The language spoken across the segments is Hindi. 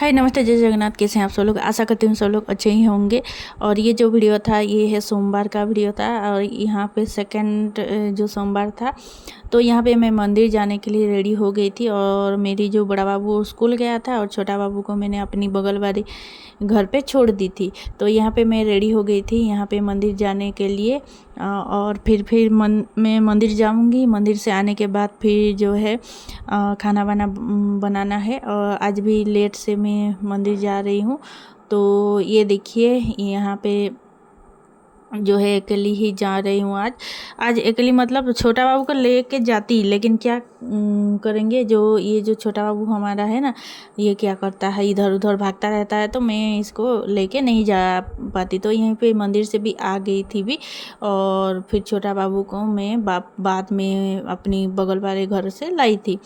हाय नमस्ते, जय जगन्नाथ। कैसे हैं आप सब लोग? आशा करती हूँ सब लोग अच्छे ही होंगे। और ये जो वीडियो था ये है सोमवार का वीडियो था और यहाँ पे सेकंड जो सोमवार था तो यहाँ पे मैं मंदिर जाने के लिए रेडी हो गई थी। और मेरी जो बड़ा बाबू स्कूल गया था और छोटा बाबू को मैंने अपनी बगल वाली घर पे छोड़ दी थी। तो यहाँ पे मैं रेडी हो गई थी यहाँ पे मंदिर जाने के लिए। और फिर मैं मंदिर जाऊँगी। मंदिर से आने के बाद फिर जो है खाना वाना बनाना है। और आज भी लेट से मैं मंदिर जा रही हूँ। तो ये देखिए यहाँ पे जो है अकेली ही जा रही हूँ। आज अकेली मतलब छोटा बाबू को लेके जाती, लेकिन क्या करेंगे, जो ये जो छोटा बाबू हमारा है ना, ये क्या करता है, इधर उधर भागता रहता है, तो मैं इसको लेके नहीं जा पाती। तो यहीं पे मंदिर से भी आ गई थी भी। और फिर छोटा बाबू को मैं बाद में अपनी बगल वाले घर से लाई थी।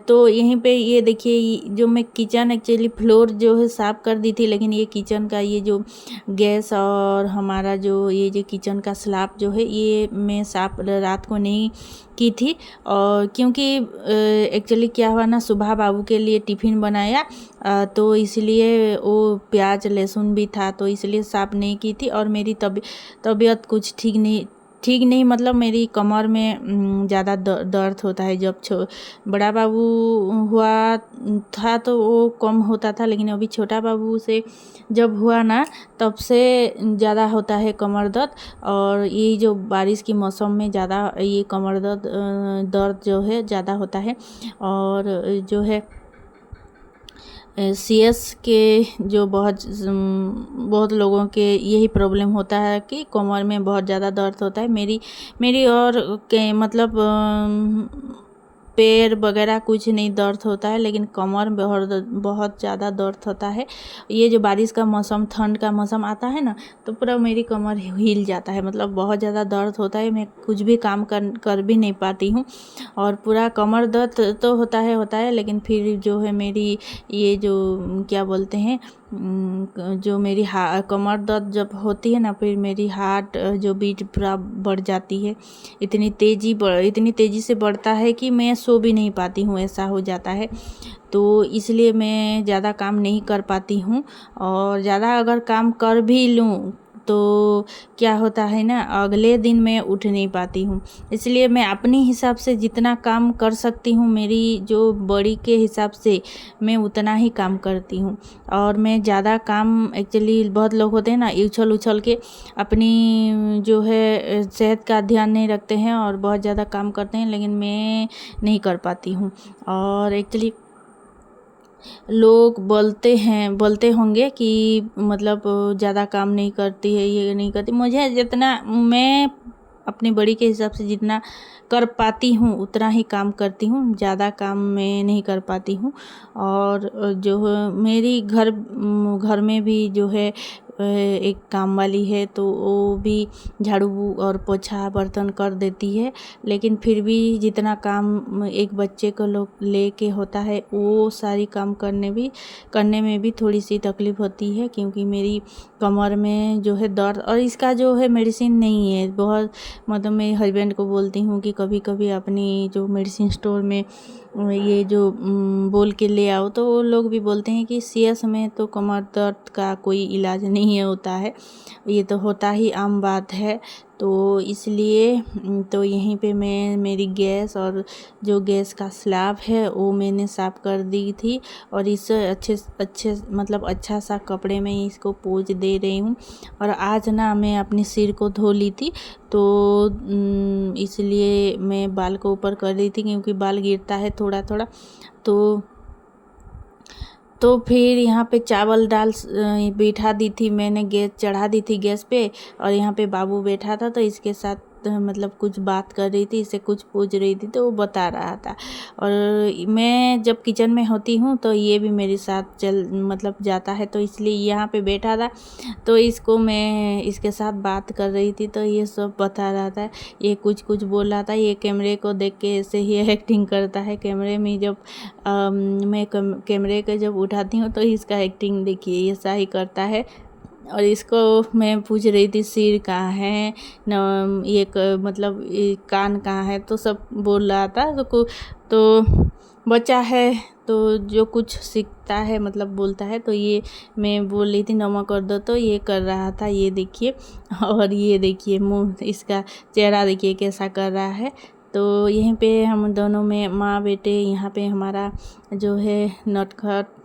तो यहीं पे ये देखिए जो मैं किचन एक्चुअली फ्लोर जो है साफ़ कर दी थी, लेकिन ये किचन का ये जो गैस और हमारा ये जो किचन का स्लैब जो है ये मैं साफ रात को नहीं की थी। और क्योंकि एक्चुअली क्या हुआ ना, सुबह बाबू के लिए टिफ़िन बनाया तो इसलिए वो प्याज लहसुन भी था, तो इसलिए साफ़ नहीं की थी। और मेरी तबीयत कुछ ठीक नहीं मतलब मेरी कमर में ज़्यादा दर्द होता है। जब बड़ा बाबू हुआ था तो वो कम होता था, लेकिन अभी छोटा बाबू से जब हुआ ना तब से ज़्यादा होता है कमर दर्द। और ये जो बारिश की मौसम में ज़्यादा ये कमर दर्द जो है ज़्यादा होता है। और जो है सीएस के जो बहुत लोगों के यही प्रॉब्लम होता है कि कमर में बहुत ज़्यादा दर्द होता है। मेरी और के मतलब पैर वगैरह कुछ नहीं दर्द होता है, लेकिन कमर बहुत ज़्यादा दर्द होता है। ये जो बारिश का मौसम, ठंड का मौसम आता है ना, तो पूरा मेरी कमर हिल जाता है, मतलब बहुत ज़्यादा दर्द होता है। मैं कुछ भी काम कर भी नहीं पाती हूँ और पूरा कमर दर्द तो होता है। लेकिन फिर जो है मेरी ये जो क्या बोलते हैं, जो मेरी कमर दर्द जब होती है ना, फिर मेरी हार्ट जो बीट पूरा बढ़ जाती है। इतनी तेज़ी से बढ़ता है कि मैं सो भी नहीं पाती हूँ, ऐसा हो जाता है। तो इसलिए मैं ज़्यादा काम नहीं कर पाती हूँ। और ज़्यादा अगर काम कर भी लूँ तो क्या होता है ना, अगले दिन मैं उठ नहीं पाती हूँ। इसलिए मैं अपने हिसाब से जितना काम कर सकती हूँ, मेरी जो बॉडी के हिसाब से मैं उतना ही काम करती हूँ। और मैं ज़्यादा काम एक्चुअली बहुत लोग होते हैं ना, उछल के अपनी जो है सेहत का ध्यान नहीं रखते हैं और बहुत ज़्यादा काम करते हैं, लेकिन मैं नहीं कर पाती हूँ। और एक्चुअली लोग बोलते होंगे कि मतलब ज़्यादा काम नहीं करती है, ये नहीं करती। मुझे जितना मैं अपनी बॉडी के हिसाब से जितना कर पाती हूँ उतना ही काम करती हूँ, ज़्यादा काम मैं नहीं कर पाती हूँ। और जो है मेरी घर में भी जो है एक काम वाली है, तो वो भी झाड़ू और पोछा बर्तन कर देती है। लेकिन फिर भी जितना काम एक बच्चे को लोग लेके होता है, वो सारी काम करने में भी थोड़ी सी तकलीफ़ होती है, क्योंकि मेरी कमर में जो है दर्द, और इसका जो है मेडिसिन नहीं है बहुत। मतलब मेरे हस्बैंड को बोलती हूँ कि कभी कभी अपनी जो मेडिसिन स्टोर में ये जो बोल के ले आओ, तो वो लोग भी बोलते हैं कि सीएस में तो कमर दर्द का कोई इलाज नहीं होता है, ये तो होता ही आम बात है। तो इसलिए तो यहीं पे मैं मेरी गैस और जो गैस का स्लैब है वो मैंने साफ़ कर दी थी। और इसे अच्छे मतलब अच्छा सा कपड़े में इसको पोंछ दे रही हूँ। और आज ना मैं अपने सिर को धो ली थी, तो इसलिए मैं बाल को ऊपर कर रही थी, क्योंकि बाल गिरता है थोड़ा थोड़ा। तो फिर यहाँ पे चावल दाल बिठा दी थी मैंने, गैस चढ़ा दी थी गैस पे। और यहाँ पे बाबू बैठा था तो इसके साथ मतलब कुछ बात कर रही थी, इससे कुछ पूछ रही थी, तो वो बता रहा था। और मैं जब किचन में होती हूँ तो ये भी मेरे साथ मतलब जाता है, तो इसलिए यहाँ पे बैठा था, तो इसको मैं इसके साथ बात कर रही थी, तो ये सब बता रहा था, ये कुछ बोल रहा था। ये कैमरे को देख के ऐसे ही एक्टिंग करता है। कैमरे में जब मैं कैमरे को जब उठाती हूँ तो इसका एक्टिंग देखिए ऐसा ही करता है। और इसको मैं पूछ रही थी सिर कहाँ है न, मतलब ये कान कहाँ है, तो सब बोल रहा था। तो बच्चा है तो जो कुछ सीखता है मतलब बोलता है, तो ये मैं बोल रही थी नमक कर दो, तो ये कर रहा था, ये देखिए। और ये देखिए मुंह, इसका चेहरा देखिए कैसा कर रहा है। तो यहीं पे हम दोनों में माँ बेटे यहाँ पे हमारा जो है नटखट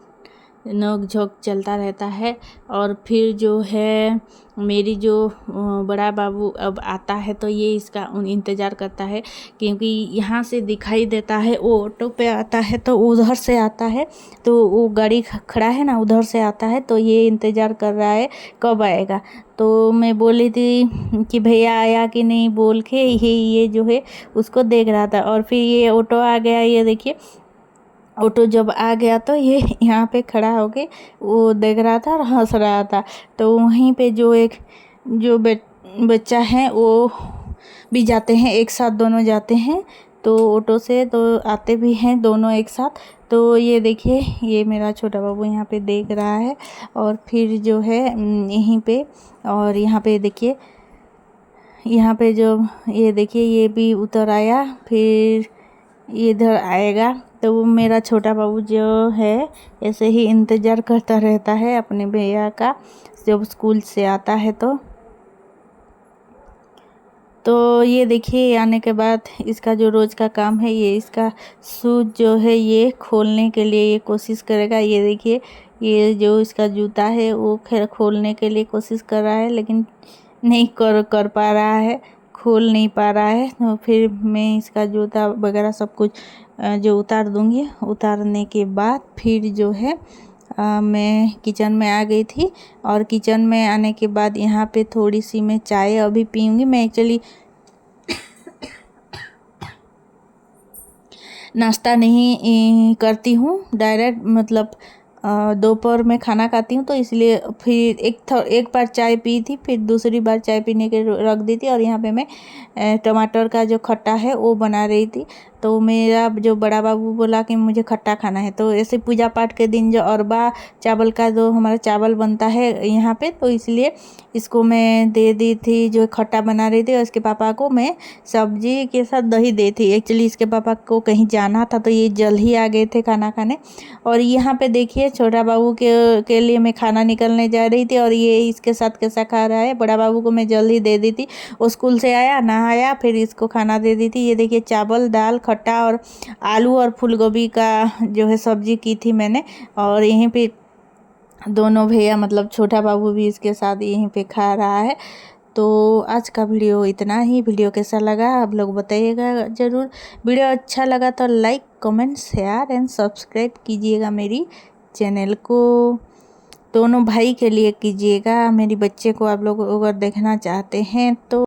नोक झोंक चलता रहता है। और फिर जो है मेरी जो बड़ा बाबू अब आता है, तो ये इसका इंतज़ार करता है, क्योंकि यहाँ से दिखाई देता है, वो ऑटो पे आता है तो उधर से आता है, तो वो गाड़ी खड़ा है ना उधर से आता है, तो ये इंतज़ार कर रहा है कब आएगा। तो मैं बोली थी कि भैया आया कि नहीं बोल के ये जो है उसको देख रहा था। और फिर ये ऑटो आ गया, ये देखिए ऑटो जब आ गया तो ये यहाँ पे खड़ा होके वो देख रहा था और हंस रहा था। तो वहीं पे जो बच्चा है वो भी जाते हैं, एक साथ दोनों जाते हैं, तो ऑटो से तो आते भी हैं दोनों एक साथ। तो ये देखिए ये मेरा छोटा बाबू यहाँ पे देख रहा है। और फिर जो है यहीं पे, और यहाँ पे देखिए, यहाँ पे जो ये देखिए ये भी उतर आया, फिर ये इधर आएगा। तो वो मेरा छोटा बाबू जो है ऐसे ही इंतज़ार करता रहता है अपने भैया का, जब स्कूल से आता है तो ये देखिए आने के बाद इसका जो रोज़ का काम है, ये इसका शूज़ जो है ये खोलने के लिए ये कोशिश करेगा। ये देखिए ये जो इसका जूता है वो खोलने के लिए कोशिश कर रहा है, लेकिन नहीं कर पा रहा है, खोल नहीं पा रहा है। तो फिर मैं इसका जूता वगैरह सब कुछ जो उतार दूँगी, उतारने के बाद फिर जो है मैं किचन में आ गई थी। और किचन में आने के बाद यहाँ पे थोड़ी सी मैं चाय अभी पीऊँगी। मैं एक्चुअली नाश्ता नहीं करती हूँ, डायरेक्ट मतलब दोपहर में खाना खाती हूँ, तो इसलिए फिर एक बार चाय पी थी, फिर दूसरी बार चाय पीने के रख दी थी। और यहाँ पे मैं टमाटर का जो खट्टा है वो बना रही थी। तो मेरा जो बड़ा बाबू बोला कि मुझे खट्टा खाना है, तो ऐसे पूजा पाठ के दिन जो अरबा चावल का जो हमारा चावल बनता है यहाँ पे, तो इसलिए इसको मैं दे दी थी, जो खट्टा बना रही थी। और इसके पापा को मैं सब्जी के साथ दही दी थी। एक्चुअली इसके पापा को कहीं जाना था, तो ये जल्द ही आ गए थे खाना खाने। और यहाँ पे देखिए छोटा बाबू के लिए मैं खाना निकलने जा रही थी, और ये इसके साथ कैसा खा रहा है। बड़ा बाबू को मैं जल्द ही दे दी थी, वो स्कूल से आया नहाया, फिर इसको खाना दे दी थी। ये देखिए चावल दाल खट्टा और आलू और फूल गोभी का जो है सब्जी की थी मैंने। और यहीं पे दोनों भैया मतलब छोटा बाबू भी इसके साथ यहीं पे खा रहा है। तो आज का वीडियो इतना ही। वीडियो कैसा लगा आप लोग बताइएगा ज़रूर। वीडियो अच्छा लगा तो like comment share and subscribe कीजिएगा मेरी चैनल को। दोनों भाई के लिए कीजिएगा, मेरी बच्चे को आप लोग अगर देखना चाहते हैं तो।